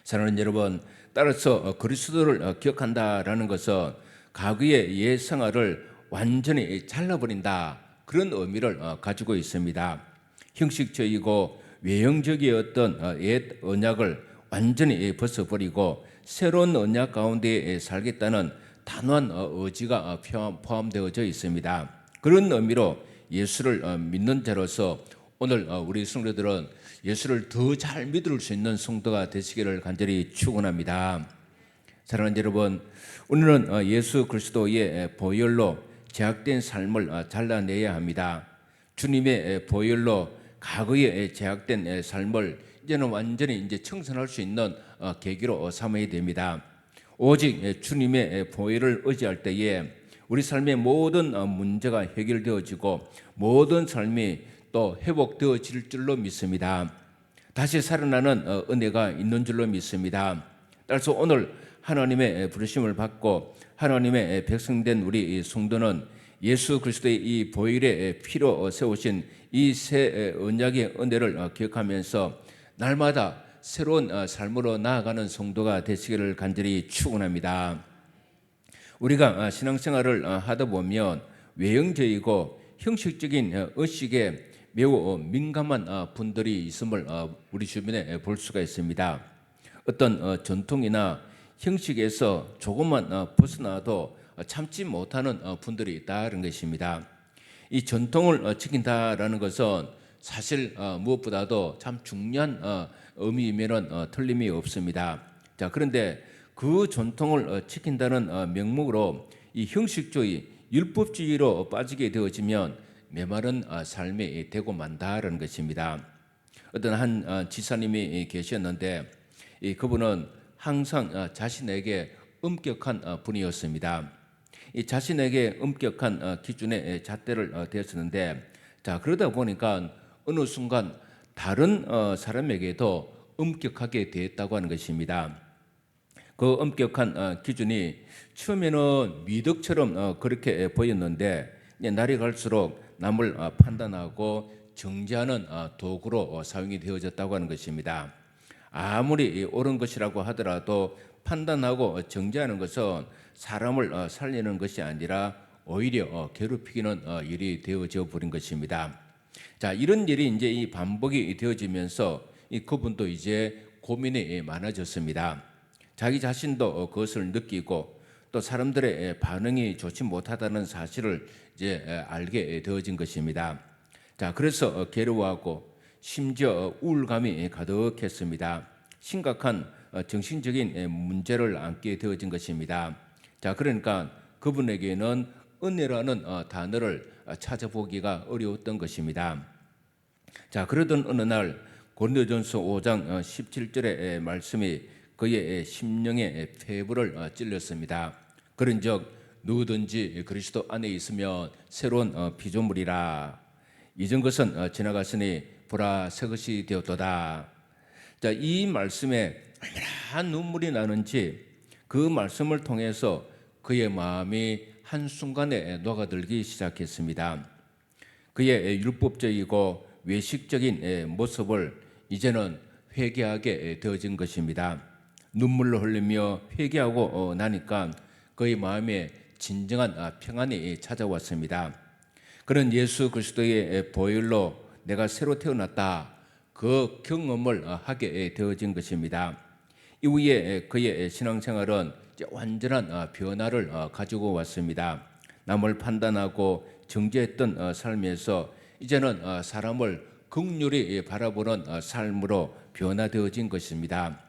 사랑하는 여러분, 따라서 그리스도를 기억한다라는 것은 과거의 옛 생활을 완전히 잘라버린다 그런 의미를 가지고 있습니다. 형식적이고 외형적이었던 옛 언약을 완전히 벗어버리고 새로운 언약 가운데 살겠다는 단호한 의지가 포함되어져 있습니다. 그런 의미로 예수를 믿는 자로서 오늘 우리 성도들은 예수를 더 잘 믿을 수 있는 성도가 되시기를 간절히 축원합니다. 사랑하는 여러분, 우리는 예수 그리스도의 보혈로 제약된 삶을 잘라내야 합니다. 주님의 보혈로 과거에 제약된 삶을 이제는 완전히 이제 청산할 수 있는 계기로 삼아야 됩니다. 오직 주님의 보혈을 의지할 때에 우리 삶의 모든 문제가 해결되어지고 모든 삶이 또 회복되어질 줄로 믿습니다. 다시 살아나는 은혜가 있는 줄로 믿습니다. 따라서 오늘 하나님의 부르심을 받고 하나님의 백성된 우리 성도는 예수 그리스도의 이 보혈의 피로 세우신 이 새 언약의 은혜를 기억하면서 날마다 새로운 삶으로 나아가는 성도가 되시기를 간절히 축원합니다. 우리가 신앙생활을 하다 보면 외형적이고 형식적인 의식에 매우 민감한 분들이 있음을 우리 주변에 볼 수가 있습니다. 어떤 전통이나 형식에서 조금만 벗어나도 참지 못하는 분들이 있다는 것입니다. 이 전통을 지킨다라는 것은 사실 무엇보다도 참 중요한 의미이면 틀림이 없습니다. 자, 그런데 그 전통을 지킨다는 명목으로 이 형식주의, 율법주의로 빠지게 되어지면 메마른 삶이 되고 만다라는 것입니다. 어떤 한 지사님이 계셨는데 그분은 항상 자신에게 엄격한 분이었습니다. 이 자신에게 엄격한 기준의 잣대를 대었는데, 자, 그러다 보니까 어느 순간 다른 사람에게도 엄격하게 되었다고 하는 것입니다. 그 엄격한 기준이 처음에는 미덕처럼 그렇게 보였는데 날이 갈수록 남을 판단하고 정죄하는 도구로 사용이 되어졌다고 하는 것입니다. 아무리 옳은 것이라고 하더라도 판단하고 정죄하는 것은 사람을 살리는 것이 아니라 오히려 괴롭히는 일이 되어져 버린 것입니다. 자, 이런 일이 이제 이 반복이 되어지면서 그분도 이제 고민이 많아졌습니다. 자기 자신도 그것을 느끼고 또 사람들의 반응이 좋지 못하다는 사실을 이제 알게 되어진 것입니다. 자, 그래서 괴로워하고 심지어 우울감이 가득했습니다. 심각한 정신적인 문제를 안게 되어진 것입니다. 자, 그러니까 그분에게는 은혜라는 단어를 찾아보기가 어려웠던 것입니다. 자, 그러던 어느 날 고린도전서 5장 17절의 말씀이 그의 심령의 폐부를 찔렸습니다. 그런즉 누구든지 그리스도 안에 있으면 새로운 피조물이라. 이전 것은 지나갔으니 보라 새 것이 되었도다. 자, 이 말씀에 얼마나 눈물이 나는지 그 말씀을 통해서 그의 마음이 한순간에 녹아들기 시작했습니다. 그의 율법적이고 외식적인 모습을 이제는 회개하게 되어진 것입니다. 눈물로 흘리며 회개하고 나니까 그의 마음에 진정한 평안이 찾아왔습니다. 그런 예수 그리스도의 보혈로 내가 새로 태어났다, 그 경험을 하게 되어진 것입니다. 이후에 그의 신앙생활은 완전한 변화를 가지고 왔습니다. 남을 판단하고 정죄했던 삶에서 이제는 사람을 긍휼히 바라보는 삶으로 변화되어진 것입니다.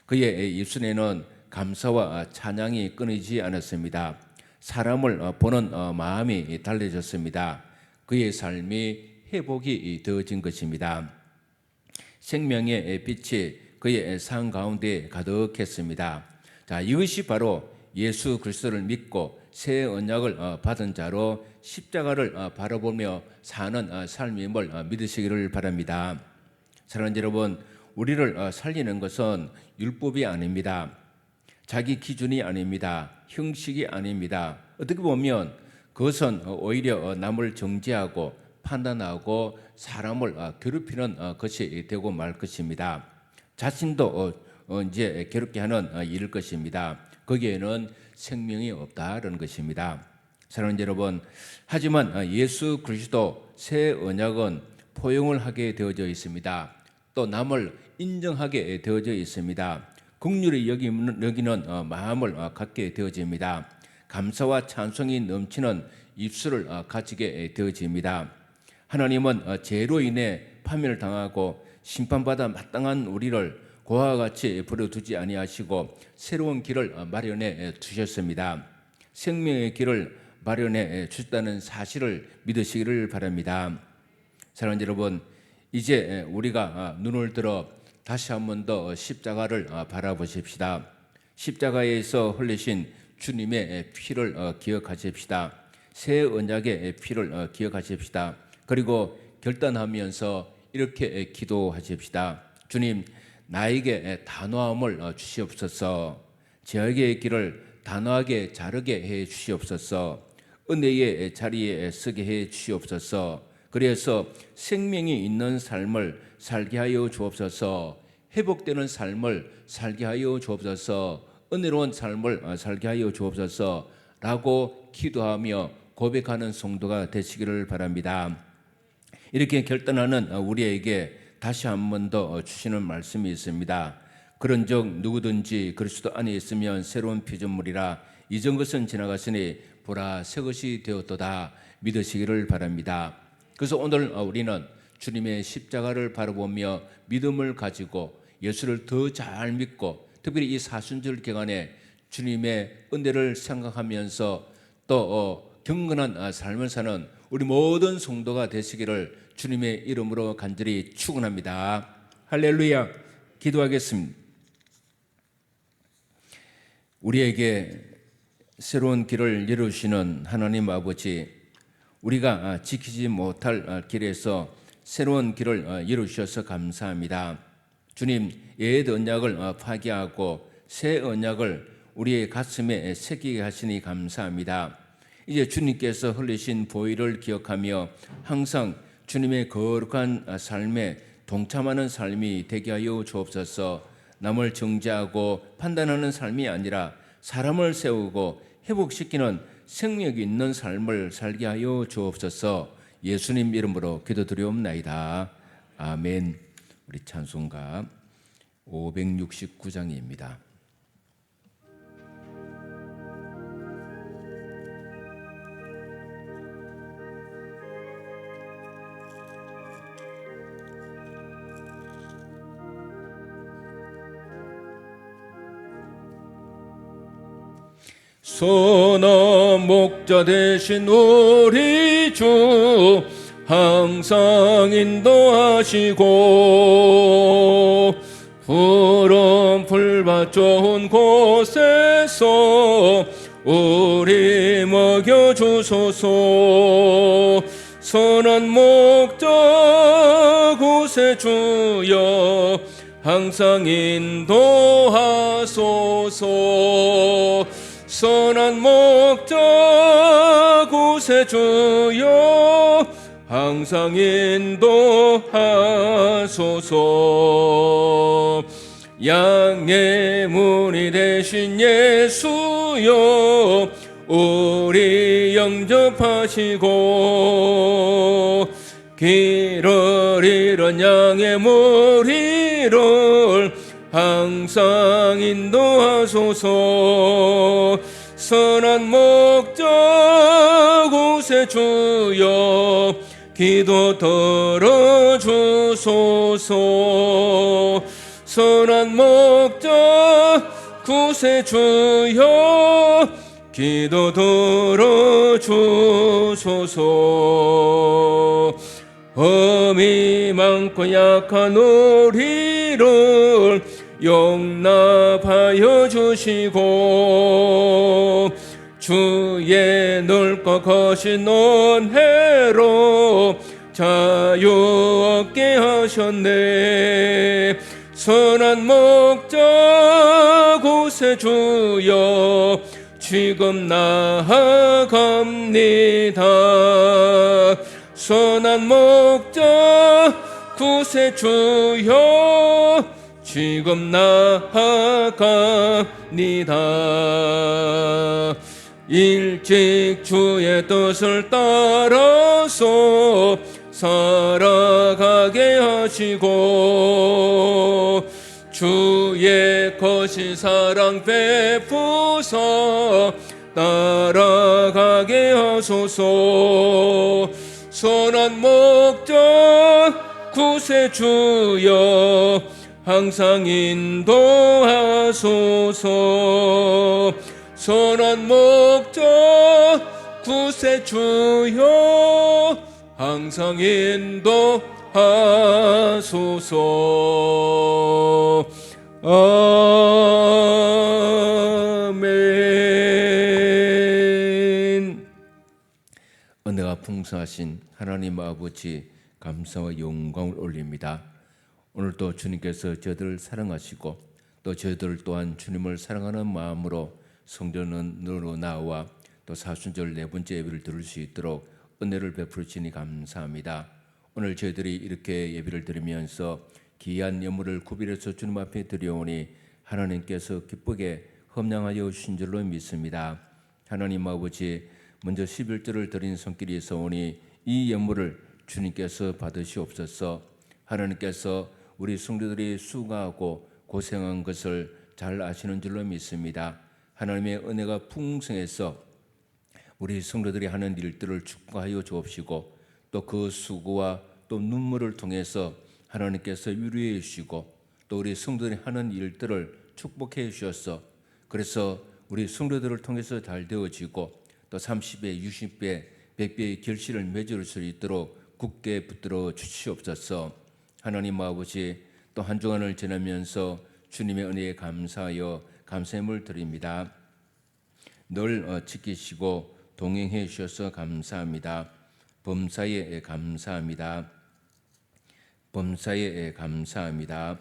그의 입술에는 감사와 찬양이 끊이지 않았습니다. 사람을 보는 마음이 달라졌습니다. 그의 삶이 회복이 되어진 것입니다. 생명의 빛이 그의 삶 가운데 가득했습니다. 자, 이것이 바로 예수 그리스도를 믿고 새 언약을 받은 자로 십자가를 바라보며 사는 삶임을 믿으시기를 바랍니다. 사랑하는 여러분, 우리를 살리는 것은 율법이 아닙니다. 자기 기준이 아닙니다. 형식이 아닙니다. 어떻게 보면 그것은 오히려 남을 정죄하고 판단하고 사람을 괴롭히는 것이 되고 말 것입니다. 자신도 이제 괴롭게 하는 일일 것입니다. 거기에는 생명이 없다는 것입니다. 사랑하는 여러분, 하지만 예수 그리스도 새 언약은 포용을 하게 되어져 있습니다. 또 남을 인정하게 되어져 있습니다. 긍휼히 여기는 마음을 갖게 되어집니다. 감사와 찬송이 넘치는 입술을 가지게 되어집니다. 하나님은 죄로 인해 파멸을 당하고 심판받아 마땅한 우리를 고아와 같이 버려두지 아니하시고 새로운 길을 마련해 주셨습니다. 생명의 길을 마련해 주셨다는 사실을 믿으시기를 바랍니다. 사랑하는 여러분, 이제 우리가 눈을 들어 다시 한 번 더 십자가를 바라보십시다. 십자가에서 흘리신 주님의 피를 기억하십시다. 새 언약의 피를 기억하십시다. 그리고 결단하면서 이렇게 기도하십시다. 주님, 나에게 단호함을 주시옵소서. 저에게 길을 단호하게 자르게 해 주시옵소서. 은혜의 자리에 서게 해 주시옵소서. 그래서 생명이 있는 삶을 살게 하여 주옵소서. 회복되는 삶을 살게 하여 주옵소서. 은혜로운 삶을 살게 하여 주옵소서 라고 기도하며 고백하는 성도가 되시기를 바랍니다. 이렇게 결단하는 우리에게 다시 한 번 더 주시는 말씀이 있습니다. 그런즉 누구든지 그리스도 안에 있으면 새로운 피조물이라 이전 것은 지나갔으니 보라 새 것이 되었도다 믿으시기를 바랍니다. 그래서 오늘 우리는 주님의 십자가를 바라보며 믿음을 가지고 예수를 더 잘 믿고 특별히 이 사순절 기간에 주님의 은혜를 생각하면서 또 경건한 삶을 사는 우리 모든 성도가 되시기를 주님의 이름으로 간절히 축원합니다. 할렐루야. 기도하겠습니다. 우리에게 새로운 길을 열어주시는 하나님 아버지, 우리가 지키지 못할 길에서 새로운 길을 열어주셔서 감사합니다. 주님, 옛 언약을 파기하고 새 언약을 우리의 가슴에 새기게 하시니 감사합니다. 이제 주님께서 흘리신 보혈을 기억하며 항상 주님의 거룩한 삶에 동참하는 삶이 되게 하여 주옵소서. 남을 정죄하고 판단하는 삶이 아니라 사람을 세우고 회복시키는 생명 있는 삶을 살게 하여 주옵소서. 예수님 이름으로 기도드리옵나이다. 아멘. 우리 찬송가 569장입니다. 선한 목자 되신 우리 주 항상 인도하시고 푸른 풀밭 좋은 곳에서 우리 먹여주소서. 선한 목자 곳에 주여 항상 인도하소서. 선한 목자 곳에 주여 항상 인도하소서. 양의 문이 되신 예수여 우리 영접하시고 길을 잃은 양의 무리를 항상 인도하소서. 선한 목자 곳에 주여 기도 들어주소서. 선한 목자 곳에 주여 기도 들어주소서. 험이 많고 약한 우리를 용납하여 주시고 주의 넓고 거신 은혜로 자유 얻게 하셨네. 선한 목자 곳에 주여 지금 나아갑니다. 선한 목자 곳에 주여 지금 나아갑니다. 일찍 주의 뜻을 따라서 살아가게 하시고 주의 거신 사랑 베푸사 따라가게 하소서. 선한 목자 곳에 주여 항상 인도하소서. 선한 목자 곳에 주여 항상 인도하소서. 아멘. 풍성하신 하나님 아버지 감사와 영광을 올립니다. 오늘도 주님께서 저희들을 사랑하시고 또 저희들 또한 주님을 사랑하는 마음으로 성전으로 나와 또 사순절 네 번째 예배를 드릴 수 있도록 은혜를 베풀으시니 감사합니다. 오늘 저희들이 이렇게 예배를 드리면서 귀한 예물을 구별해서 주님 앞에 드려오니 하나님께서 기쁘게 험량하여 주신 줄로 믿습니다. 하나님 아버지, 먼저 11절을 드린 손길이 있어오니 이 예물을 주님께서 받으시옵소서. 하나님께서 우리 성도들이 수고하고 고생한 것을 잘 아시는 줄로 믿습니다. 하나님의 은혜가 풍성해서 우리 성도들이 하는 일들을 축복하여 주옵시고 또 그 수고와 또 눈물을 통해서 하나님께서 위로해 주시고 또 우리 성도들이 하는 일들을 축복해 주셔서 그래서 우리 성도들을 통해서 잘 되어지고 또 30배, 60배, 100배의 결실을 맺을 수 있도록 굳게 붙들어 주시옵소서. 하나님 아버지, 또 한 주간을 지나면서 주님의 은혜에 감사하여 감사함을 드립니다. 늘 지키시고 동행해 주셔서 감사합니다. 범사에 감사합니다. 범사에 감사합니다.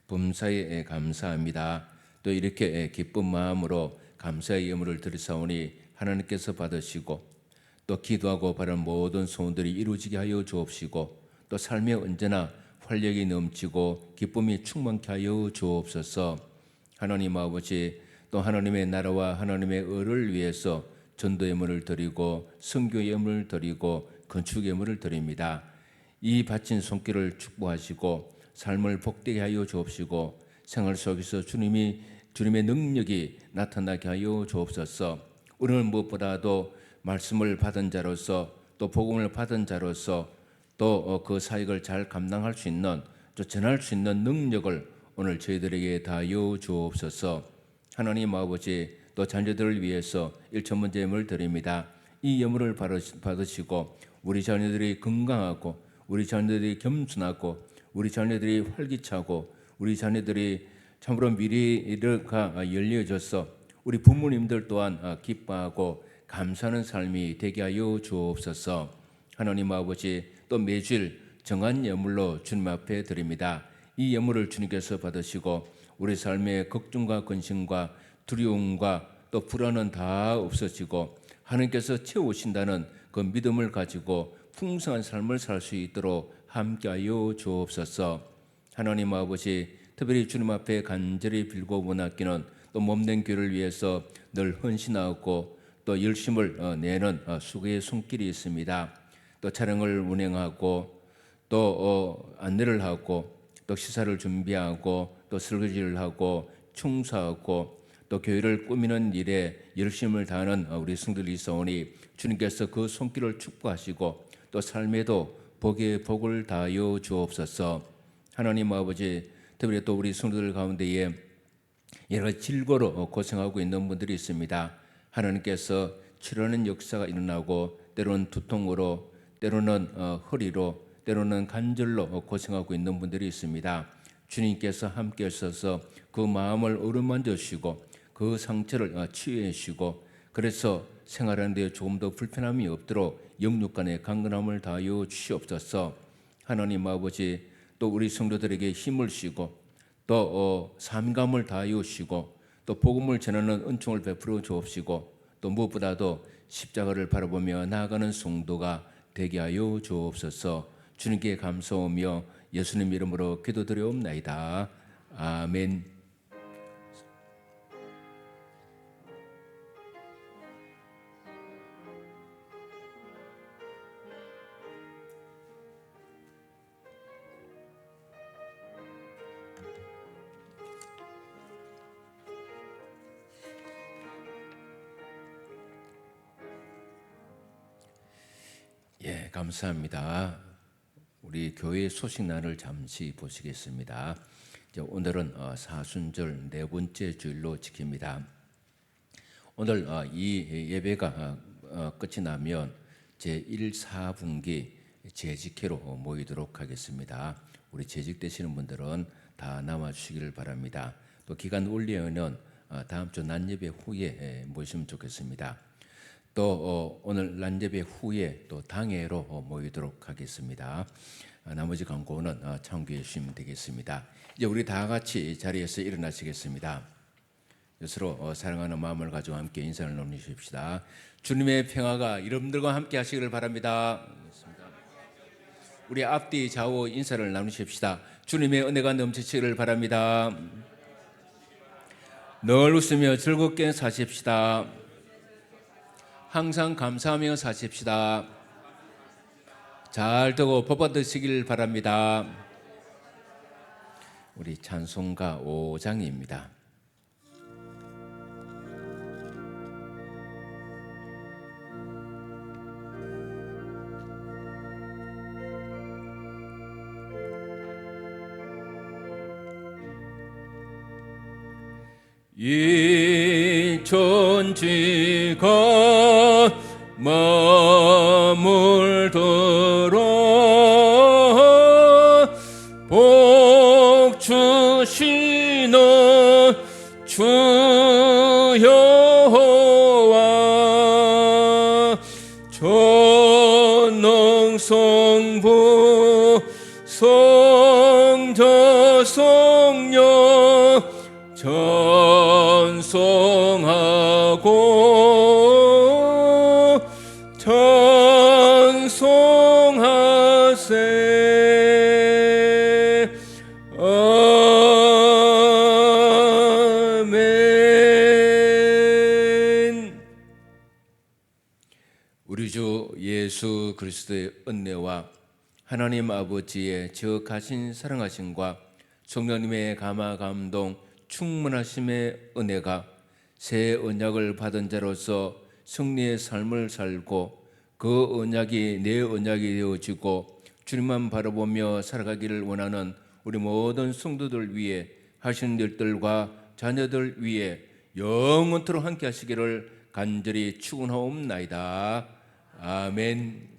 범사에 감사합니다. 또 이렇게 기쁜 마음으로 감사의 예물을 드리사오니 하나님께서 받으시고 또 기도하고 바라는 모든 소원들이 이루어지게 하여 주옵시고 또 삶에 언제나 활력이 넘치고 기쁨이 충만케 하여 주옵소서. 하나님 아버지, 또 하나님의 나라와 하나님의 의를 위해서 전도 예물을 드리고 선교 예물을 드리고 건축 예물을 드립니다. 이 바친 손길을 축복하시고 삶을 복되게 하여 주옵시고 생활 속에서 주님의 능력이 나타나게 하여 주옵소서. 우리는 무엇보다도 말씀을 받은 자로서 또 복음을 받은 자로서 또 그 사역을 잘 감당할 수 있는 또 전할 수 있는 능력을 오늘 저희들에게 다하여 주옵소서. 하나님 아버지, 또 자녀들을 위해서 1천 예물을 드립니다. 이 예물을 받으시고 우리 자녀들이 건강하고 우리 자녀들이 겸손하고 우리 자녀들이 활기차고 우리 자녀들이 참으로 미래가 열려져서 우리 부모님들 또한 기뻐하고 감사하는 삶이 되게 하여 주옵소서. 하나님 아버지, 또 매주일 정한 예물로 주님 앞에 드립니다. 이 예물을 주님께서 받으시고 우리 삶의 걱정과 근심과 두려움과 또 불안은 다 없어지고 하나님께서 채우신다는 그 믿음을 가지고 풍성한 삶을 살 수 있도록 함께하여 주옵소서. 하나님 아버지, 특별히 주님 앞에 간절히 빌고 원하기는 또 몸된 교회를 위해서 늘 헌신하고 또 열심을 내는 수고의 손길이 있습니다. 또 촬영을 운행하고 또 안내를 하고 또 시사를 준비하고 또 설거지를 하고 청소하고 또 교회를 꾸미는 일에 열심을 다하는 우리 성도들이 있사오니 주님께서 그 손길을 축복하시고 또 삶에도 복의 복을 다하여 주옵소서. 하나님 아버지, 특별히 또 우리 성도들 가운데에 여러 가지 질고로 고생하고 있는 분들이 있습니다. 하나님께서 치료하는 역사가 일어나고 때로는 두통으로 때로는 허리로 때로는 관절로 고생하고 있는 분들이 있습니다. 주님께서 함께 하셔서 그 마음을 어루만져 주시고 그 상처를 치유해 주시고 그래서 생활하는 데 조금 더 불편함이 없도록 영육 간의 강건함을 다하여 주시옵소서. 하나님 아버지, 또 우리 성도들에게 힘을 주시고 또 사명감을 다하여 주시고 또 복음을 전하는 은총을 베풀어 주옵시고 또 무엇보다도 십자가를 바라보며 나아가는 성도가 되게 하여 주옵소서. 주님께 감사하며 예수님 이름으로 기도드리옵나이다. 아멘. 예, 감사합니다. 우리 교회 소식란을 잠시 보시겠습니다. 오늘은 사순절 네 번째 주일로 지킵니다. 오늘 이 예배가 끝이 나면 제1, 4분기 재직회로 모이도록 하겠습니다. 우리 재직되시는 분들은 다 남아주시기를 바랍니다. 또 기간 올리에는 다음 주 낮예배 후에 모시면 좋겠습니다. 또 오늘 난제배 후에 또 당회로 모이도록 하겠습니다. 나머지 광고는 참고해 주시면 되겠습니다. 이제 우리 다 같이 자리에서 일어나시겠습니다. 스스로 사랑하는 마음을 가지고 함께 인사를 나누십시다. 주님의 평화가 여러분들과 함께 하시기를 바랍니다. 우리 앞뒤 좌우 인사를 나누십시다. 주님의 은혜가 넘치시기를 바랍니다. 늘 웃으며 즐겁게 사십시다. 항상 감사하며 사십시다. 잘 되고 복 받으시길 바랍니다. 우리 찬송가 5장입니다. 이 천지가 머물더러 복 주시는 주 여호와 전능성부 성자 성령 찬송하고 찬송하세. 아멘. 우리 주 예수 그리스도의 은혜와 하나님 아버지의 지극하신 사랑하심과 성령님의 감화 감동 충만하심의 은혜가 새 언약을 받은 자로서 승리의 삶을 살고 그 언약이 내 언약이 되어지고 주님만 바라보며 살아가기를 원하는 우리 모든 성도들 위해 하신 일들과 자녀들 위해 영원토록 함께 하시기를 간절히 축원하옵나이다. 아멘.